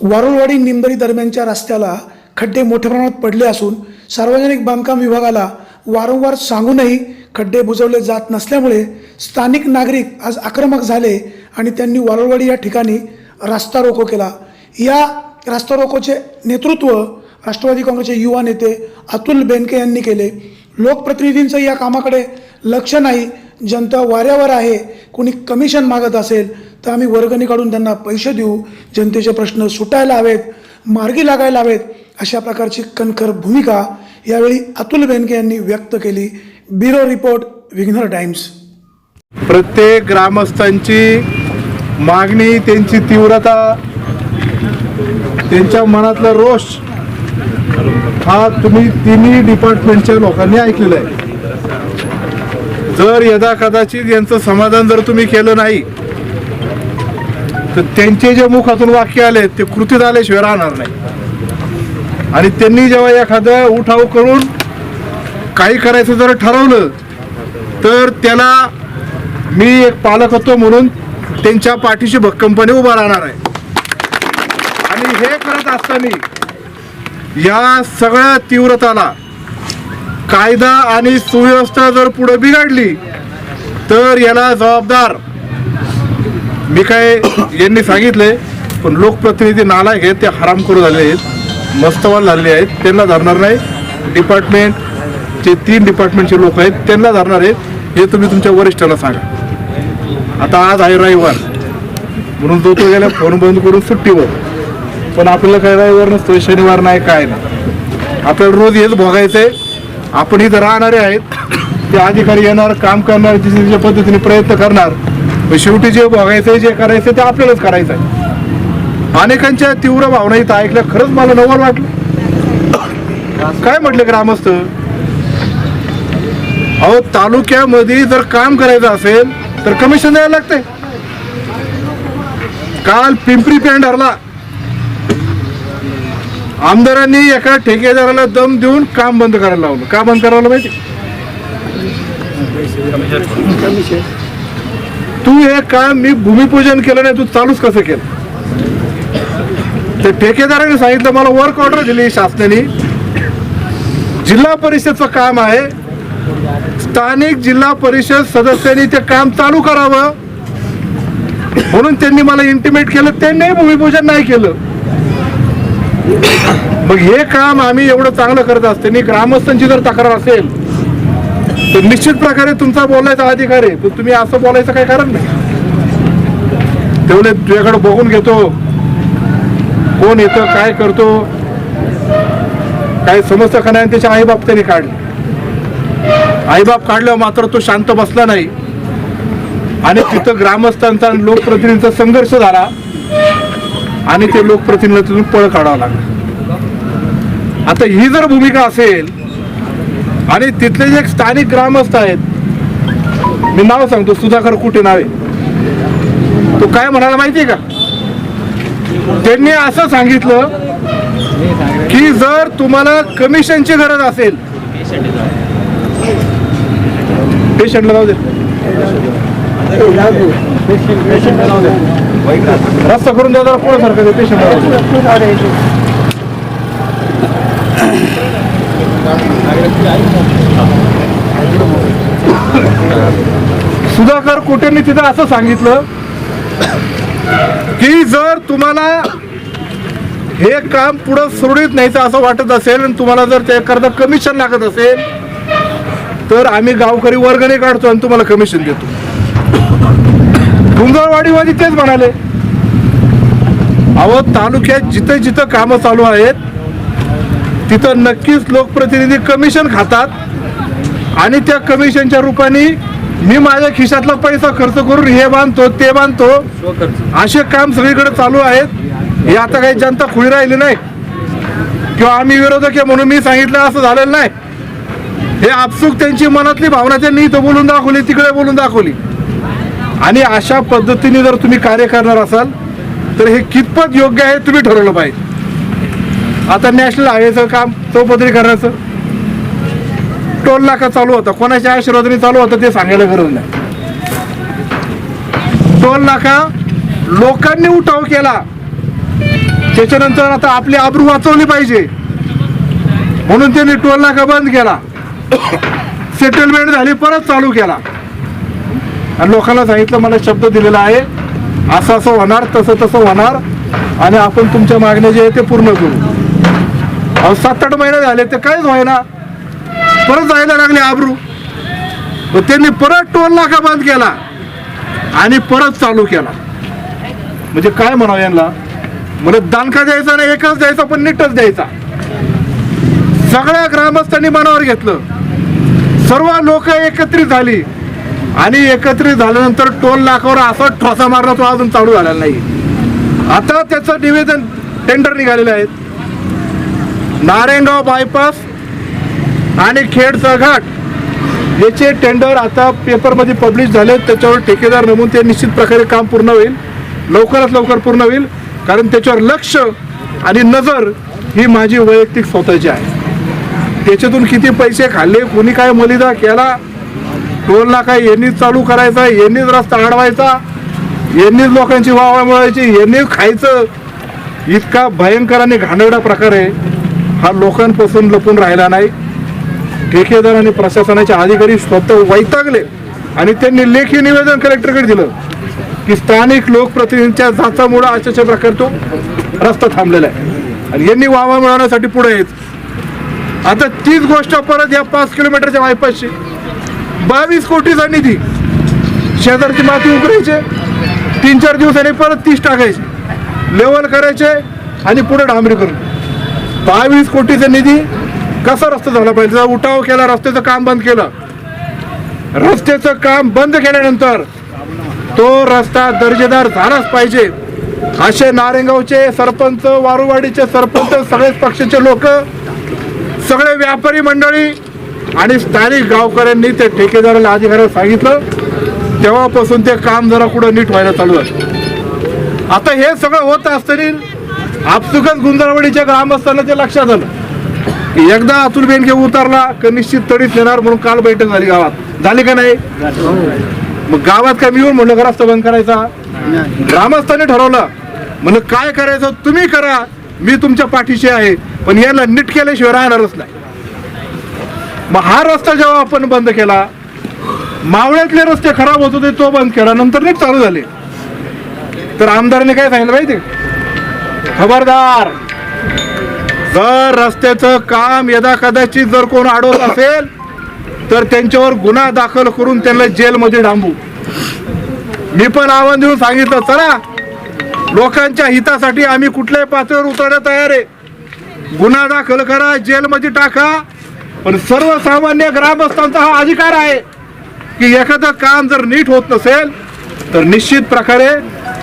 वारुळवाडी निंबरी दरम्यानच्या रस्त्याला खड्डे मोठ्या प्रमाणात पडले असून सार्वजनिक बांधकाम विभागाला वारंवार सांगूनही खड्डे बुजवले जात नसल्यामुळे स्थानिक नागरिक आज आक्रमक झाले आणि त्यांनी वारुळवाडी या ठिकाणी रास्ता रोको केला। या रास्ता रोकोचे नेतृत्व राष्ट्रवादी काँग्रेसचे युवा नेते अतुल बेनके यांनी केले। लोकप्रतिनिधींचं या कामाकडे लक्ष नाही। जनता वाऱ्यावर आहे। कोणी कमिशन मागत असेल तर आम्ही वर्गणी काढून त्यांना पैसे देऊ, जनतेचे प्रश्न सुटायला हवेत, मार्गी लागायला हवेत, अशा प्रकारची कणखर भूमिका यावेळी अतुल बेनके यांनी व्यक्त केली। ब्युरो रिपोर्ट, विघ्नर टाइम्स। प्रत्येक ग्रामस्थांची मागणी, त्यांची तीव्रता, त्यांच्या मनातला रोष हा तुम्ही तिन्ही डिपार्टमेंटच्या लोकांनी ऐकलेला आहे। जर यदा कदाचित यांचं समाधान जर तुम्ही केलं नाही तर त्यांचे जे मुखातून वाक्य आले ते कृतीत आल्याशिवाय राहणार नाही। आणि त्यांनी जेव्हा एखादं उठाव करून काही करायचं जर ठरवलं तर त्याला मी एक पालकत्व म्हणून त्यांच्या पाठीशी भक्कमपणे उभा राहणार आहे। आणि हे करत असताना या सगळ्या तीव्रताला कायदा आणि सुव्यवस्था जर पुढे बिघडली तर याला जबाबदार मी काय यांनी सांगितले, पण लोकप्रतिनिधी नालायक आहेत, ते हरामखोर झाले आहेत, मस्तवाल झालेले आहेत, त्यांना धरणार नाही। डिपार्टमेंटचे 3 डिपार्टमेंटचे लोक आहेत, त्यांना धरणार आहेत हे तुम्ही तुमच्या वरिष्ठांना सांगा। आता आज आहे रविवार म्हणून तो गेला फोन बंद करून सुट्टीवर, पण आपल्याला काय रविवार नसतो, शनिवार नाही, काय नाही, आपल्याला रोज हेच भोगायचंय। आपण इथं राहणारे आहेत, ते अधिकारी येणार, काम करणार, ज्या पद्धतीने प्रयत्न करणार, शेवटी जे बघायचंय, जे करायचंय ते आपल्यालाच करायचं आहे। अनेकांच्या तीव्र भावना इथं ऐकल्या, खरंच मला नवल वाटलं। काय म्हटले ग्रामस्थ, अहो तालुक्यामध्ये जर काम करायचं असेल तर कमिशन द्यायला लागतंय। काल पिंपरी पेंढारला आमदारांनी एका ठेकेदाराला दम देऊन काम बंद करायला लावलं। का बंद करायला माहिती? तू हे काम मी भूमिपूजन केलं नाही, तू चालूच कसं केलं? त्या ठेकेदाराने सांगितलं मला वर्क ऑर्डर दिली शासनाने, जिल्हा परिषदचं काम आहे, स्थानिक जिल्हा परिषद सदस्यांनी ते काम चालू करावं म्हणून त्यांनी मला इंटिमेट केलं, त्यांनी भूमिपूजन नाही केलं। मग हे काम आम्ही एवढं चांगलं करत असताना ग्रामस्थांची जर तक्रार असेल तर निश्चित प्रकारे तुमचा बोलायचा अधिकार आहे, पण तुम्ही असं बोलायचं काही कारण नाही। तेवढे तुझ्याकडे बघून घेतो, कोण येतं, काय करतो, काही समस्या का नाही, त्याचे आईबाप त्यांनी काढले। आईबाप काढल्यावर मात्र तो शांत बसला नाही आणि तिथं ग्रामस्थांचा आणि लोकप्रतिनिधींचा संघर्ष झाला आणि ते लोकप्रतिनिधीतून पळ काढावं लागलं। आता ही जर भूमिका असेल आणि तिथले जे स्थानिक ग्रामस्थ आहेत, मी नाव सांगतो, सुधाकर कुठे नाव आहे, तो काय म्हणाला माहितीये का? त्यांनी असं सांगितलं की जर तुम्हाला कमिशनची गरज असेल, पेशंटला जाऊ दे, रस्ता करून द्या जरा, कोण सारखं पेशंट सुधाकर कोटेंनी तिथं असं सांगितलं की जर तुम्हाला हे काम पुढं सुरळीत न्यायचं असं वाटत असेल आणि तुम्हाला जर त्याकरता कमिशन लागत असेल तर आम्ही गावकरी वर्गणी काढतो आणि तुम्हाला कमिशन देतो। गुंजळवाडीमध्ये तेच म्हणाले, अहो तालुक्यात जिथं जिथं कामं चालू आहेत तिथं नक्कीच लोकप्रतिनिधी कमिशन खातात आणि त्या कमिशनच्या रूपाने मी माझ्या खिशातला पैसा खर्च करून हे बांधतो, ते बांधतो, असे काम सगळीकडे चालू आहेत। हे आता काही जनता खुळी राहिली नाही किंवा आम्ही विरोधक आहे म्हणून मी सांगितलं असं झालेलं नाही। हे आपसुक त्यांची मनातली भावना त्यांनी इथं बोलून दाखवली, तिकडे बोलून दाखवली। आणि अशा पद्धतीने जर तुम्ही कार्य करणार असाल तर हे कितपत योग्य आहे तुम्ही ठरवलं पाहिजे। आता नॅशनल हायवेचं काम चौपदरीकरणाचं टोल नाका चालू होता, कोणाच्या आशीर्वादाने चालू होतं ते सांगायला गरज नाही. टोल नाका लोकांनी उठाव केला, त्याच्यानंतर आता आपली आबरू वाचवली पाहिजे म्हणून त्यांनी टोल नाका बंद केला, सेटलमेंट झाली, परत चालू केला आणि लोकांना सांगितलं मला शब्द दिलेला आहे असं असं होणार, तसं तसं होणार आणि आपण तुमच्या मागण्या जे आहे ते पूर्ण करू. 7-8 महिने झाले ते काहीच व्हायना, परत जायला लागले आबरू. त्यांनी परत टोल नाका बंद केला आणि परत चालू केला. म्हणजे काय म्हणावं यांना, मला दानका द्यायचा नाही, एकच द्यायचा पण नीटच द्यायचा. सगळ्या ग्रामस्थांनी मनावर घेतलं, सर्व लोक एकत्रित झाली आणि एकत्रित झाल्यानंतर टोल नाकावर असा ठोसा मारला तो अजून चालू झालेला नाही. आता त्याचं निवेदन टेंडर निघालेले आहेत. नारायणगाव बायपास आणि खेडचा घाट याचे टेंडर आता पेपरमध्ये पब्लिश झाले, त्याच्यावर ठेकेदार नेमून ते निश्चित प्रकारे काम पूर्ण होईल, लवकरात लवकर पूर्ण होईल. कारण त्याच्यावर लक्ष आणि नजर ही माझी वैयक्तिक स्वतःची आहे. त्याच्यातून किती पैसे खाल्ले, कोणी काय मलिदा केला, टोल नाका यांनीच चालू करायचा, यांनीच रस्ता अडवायचा, यांनीच लोकांची वावा मिळवायची, यांनीच खायचं, इतका भयंकर आणि घाणेरडा प्रकार आहे हा लोकांपासून लपून राहिला नाही. ठेकेदार आणि प्रशासनाचे अधिकारी स्वतः वैतागले आणि त्यांनी लेखी निवेदन कलेक्टरकडे दिलं की स्थानिक लोकप्रतिनिधींच्या जाचामुळे अशा प्रकारे तो रस्ता थांबलेला आहे आणि यांनी वावा मिळवण्यासाठी पुढे आहेत. आता तीच गोष्ट परत या 5 किलोमीटरच्या बायपासची 22 कोटीचा निधी, शेजारची माती उकरायचे, 3-4 दिवसांनी परत 30 टाकायचे, लेवल करायचे आणि पुढे डांबरी करून 22 कोटीचा निधी कसा रस्ता झाला पाहिजे. उठाव केला, रस्त्याचं काम बंद केलं. रस्त्याचं काम बंद केल्यानंतर तो रस्ता दर्जेदार झालाच पाहिजे असे नारायणगावचे सरपंच, वारुवाडीचे सरपंच, सगळेच पक्षाचे लोक, सगळे व्यापारी मंडळी आणि स्थानिक गावकऱ्यांनी ते ठेकेदाराला अधिकाऱ्याला सांगितलं. तेव्हापासून ते काम जरा कुठं नीट व्हायला चालू आहे. आता हे सगळं होत असताना आपसुकच गुंजारवाडीच्या ग्रामस्थांना ते लक्षात आलं की एकदा अतुल बेनके उतरला की निश्चित तडीत येणार, म्हणून काल बैठक झाली गावात. झाली का नाही? मग गावात काय मी येऊन म्हणलं का रस्ता बंद करायचा? ग्रामस्थांनी ठरवलं, म्हणलं काय करायचं तुम्ही करा, मी तुमच्या पाठीशी आहे, पण याला नीट केल्याशिवाय राहणारच नाही. मग हा रस्ता जेव्हा आपण बंद केला, मावळ्यातले रस्ते खराब होत होते तो बंद केला, नंतर नीट चालू झाले. तर आमदारांनी काय सांगितलं माहिती, खबरदार जर रस्त्याचं काम यदा कदाचित जर कोण अडवत असेल तर त्यांच्यावर गुन्हा दाखल करून त्यांना जेलमध्ये डांबू. मी पण आव्हान देऊन सांगितलं, चला लोकांच्या हितासाठी आम्ही कुठल्याही पातळीवर उतरण्यास तयार आहे, गुन्हा दाखल करा, जेलमध्ये टाका, पण सर्वसामान्य ग्रामस्थांचा हा अधिकार आहे की एखादं काम जर नीट होत नसेल तर निश्चित प्रकारे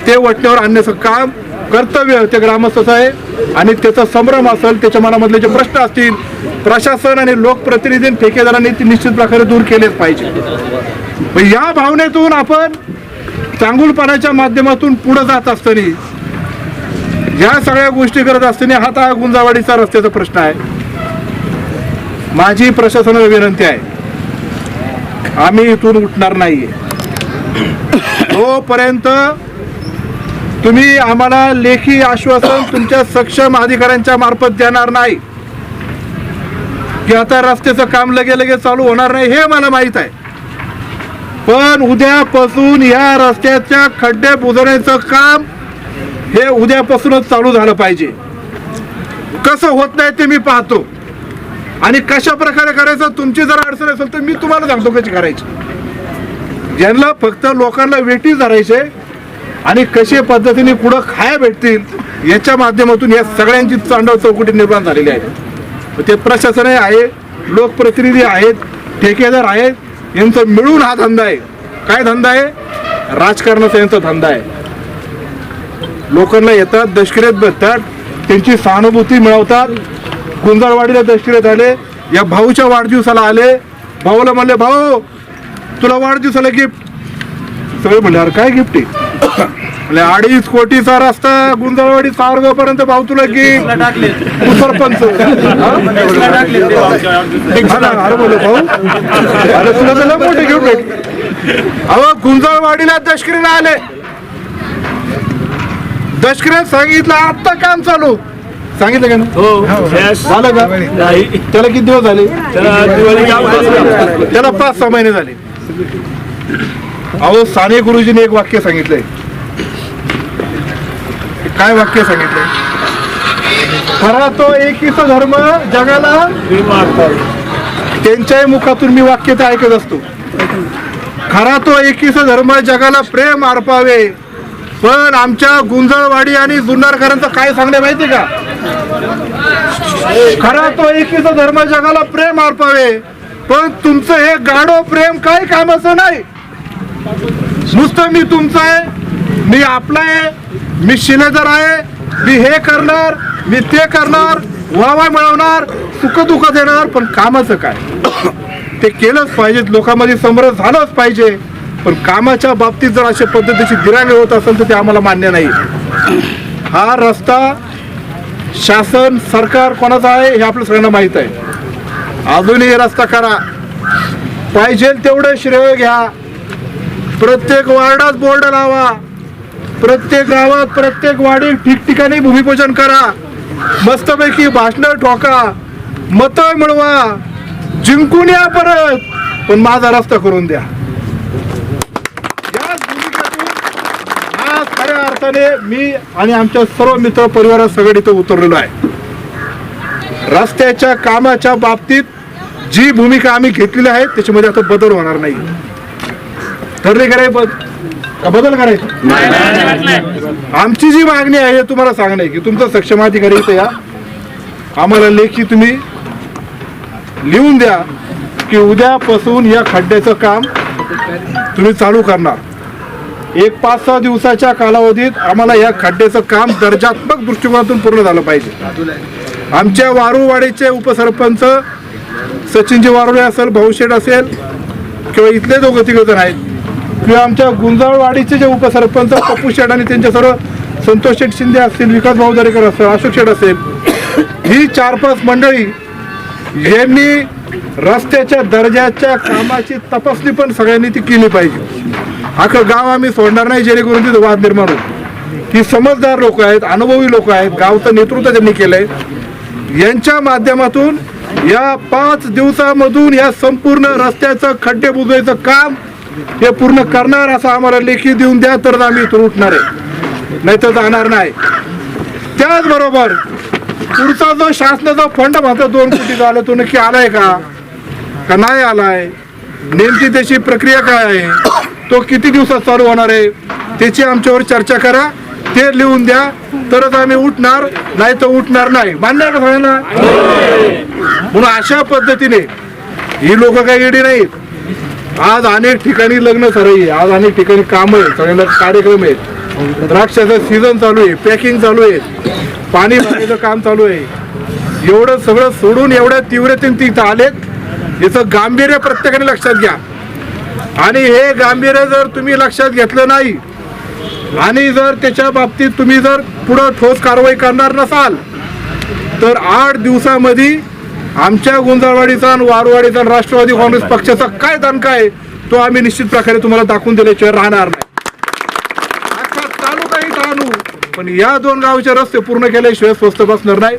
ते वटण्यावर आणण्याचं काम कर्तव्य ते ग्रामस्थाचं आहे आणि त्याचा संभ्रम असेल, त्याच्या मनामधले जे प्रश्न असतील प्रशासन आणि लोकप्रतिनिधी ठेकेदारांनी ते निश्चित प्रकारे दूर केलेच पाहिजे. या भावनेतून आपण चांगुलपणाच्या माध्यमातून पुढे जात असताना या सगळ्या गोष्टी करत असताना हा गुंजारवाडीचा रस्त्याचा प्रश्न आहे. माझी प्रशासनाला विनंती आहे, आम्ही इथून उठणार नाहीये जोपर्यंत तुम्ही आम्हाला लेखी आश्वासन तुमच्या सक्षम अधिकाऱ्यांच्या मार्फत देणार नाही की आता रस्त्याचं काम लगेच चालू होणार नाही. हे मला माहित आहे, पण उद्यापासून या रस्त्याच्या खड्डे बुजवण्याचं काम हे उद्यापासूनच चालू झालं पाहिजे. कसं होत नाही ते मी पाहतो आणि कशा प्रकारे करायचं. तुमची जर अडचण असेल तर मी तुम्हाला सांगतो कशी करायची. ज्यांना फक्त लोकांना वेठी धरायचे आणि कशा पद्धतीने पुढं खाया भेटतील याच्या माध्यमातून या सगळ्यांची चांडव चौकटी निर्माण झालेली आहे. ते प्रशासन आहे, लोकप्रतिनिधी आहेत, ठेकेदार आहेत, यांचा मिळून हा धंदा आहे. काय धंदा आहे? राजकारणाचा यांचा धंदा आहे. लोकांना येतात, दशकिरेत भेटतात, त्यांची सहानुभूती मिळवतात. गुंजारवाडीला दशकिरेत आले, या भाऊच्या वाढदिवसाला आले, भाऊला म्हणले भाऊ तुला वाढदिवसाला गिफ्ट. सगळे म्हणले अरे काय गिफ्ट आहे? 2.5 कोटीचा रस्ता गुंजळवाडी सावरगाव पर्यंत भाऊ तुला की सरपंच अरे बोलो भाऊ अरे तुला तर लय मोठे घेऊन भेट अहो गुंजळवाडीला दशकरीला आले दशकरीला सांगितलं आता काम चालू सांगितलं का ना हो झालं का नाही त्याला किती दिवस झाले त्याला 5-6 महिने झाले अहो साने गुरुजीने एक वाक्य सांगितलंय काय वाक्य सांगितलंय खरा तो एकीचा धर्म जगाला त्यांच्याही मुखातून मी वाक्य ते ऐकत असतो खरा तो एकीचा धर्म जगाला प्रेम अर्पावे पण आमच्या गुंजळवाडी आणि जुन्नरकरांचं काय सांगणे माहिती का खरा तो एकीचा धर्म जगाला प्रेम अर्पावे पण तुमचं हे गाढव प्रेम काही कामाचं नाही नुसतं मी तुमचं आहे मी आपलं आहे मी शिलेदार आहे मी हे करणार मी ते करणार वावा मिळवणार सुख दुःख देणार पण कामाचं काय ते केलंच पाहिजे लोकांमध्ये समरस झालंच पाहिजे पण कामाच्या बाबतीत जर अशा पद्धतीची दिरांग होत असेल तर ते आम्हाला मान्य नाही हा रस्ता शासन सरकार कोणाचा आहे हे आपल्या सगळ्यांना माहित आहे अजूनही रस्ता करा पाहिजे तेवढं श्रेय घ्या प्रत्येक वार्डात बोर्ड लावा प्रत्येक गावात प्रत्येक वाडीत ठिकठिकाणी भूमिपूजन करा मस्तपैकी भाषणं ठोका मतं मिळवा जिंकून या परत पण माझा रस्ता करून द्या याच भूमिकेतून आज खऱ्या अर्थाने मी आणि आमच्या सर्व मित्र परिवारात सगळे इथं उतरलेलो आहे रस्त्याच्या कामाच्या बाबतीत जी भूमिका आम्ही घेतलेली आहे त्याच्यामध्ये आता बदल होणार नाही ठरले करायचं बदल करायचं आमची जी मागणी आहे तुम्हाला सांगणं आहे की तुमचा सक्षम अधिकारी इथं या आम्हाला लेखी तुम्ही लिहून द्या की उद्यापासून या खड्ड्याचं काम तुम्ही चालू करणार 1-5-6 दिवसाच्या कालावधीत आम्हाला या खड्ड्याचं काम दर्जात्मक दृष्टिकोनातून पूर्ण झालं पाहिजे आमच्या वारुवाडीचे उपसरपंच सचिनजी वारुळे असेल भाऊशेठ असेल किंवा इथले दोघं तिघजण आहेत किंवा आमच्या गुंजळवाडीचे जे उपसरपंच पप्पू शेठ आणि त्यांचे सर्व संतोष शेठ शिंदे असतील विकास भाऊ दरेकर असेल अशोक शेठ असेल ही 4-5 मंडळी यांनी रस्त्याच्या दर्जाच्या कामाची तपासणी पण सगळ्यांनी ती केली पाहिजे अख्खं गाव आम्ही सोडणार नाही जेणेकरून तिथं वाद निर्माण होतो ही समजदार लोक आहेत अनुभवी लोक आहेत गावचं नेतृत्व त्यांनी केलंय यांच्या माध्यमातून या 5 दिवसामधून या संपूर्ण रस्त्याचं खड्डे बुजवायचं काम हे पूर्ण करणार असं आम्हाला लेखी देऊन द्या तर आम्ही इथून उठणार आहे नाही तर जाणार नाही त्याचबरोबर पुढचा जो शासनाचा फंड म्हणतो 2 कोटी झाला तो नक्की आलाय का नाही आलाय नेमकी त्याची प्रक्रिया काय आहे तो किती दिवसात चालू होणार आहे त्याची आमच्यावर चर्चा करा ते लिहून द्या तरच आम्ही उठणार नाही तर उठणार नाही मान्य आहे का सगळ्यांना म्हणून अशा पद्धतीने ही लोक काही येडी नाहीत आज अनेक ठिकाणी लग्न सराई आज अनेक ठिकाणी काम आहे सगळ्यांना कार्यक्रम आहेत द्राक्षाचं सीझन चालू आहे पॅकिंग चालू आहे पाणी भरण्याचं काम चालू आहे एवढं सगळं सोडून एवढ्या तीव्रतेने तिथं आलेत याचं गांभीर्य प्रत्येकाने लक्षात घ्या आणि हे गांभीर्य जर तुम्ही लक्षात घेतलं नाही आणि जर त्याच्या बाबतीत तुम्ही जर पुढं ठोस कारवाई करणार नसाल तर 8 दिवसामध्ये आमच्या गुंजळवाडीचा आणि वारुवाडीचा राष्ट्रवादी काँग्रेस पक्षाचा काय दणका आहे तो आम्ही निश्चित प्रकारे तुम्हाला दाखवून दिल्याशिवाय राहणार नाही अख्खा तालुकाही आणू पण या 2 गावचे रस्ते पूर्ण केल्याशिवाय स्वस्त बसणार नाही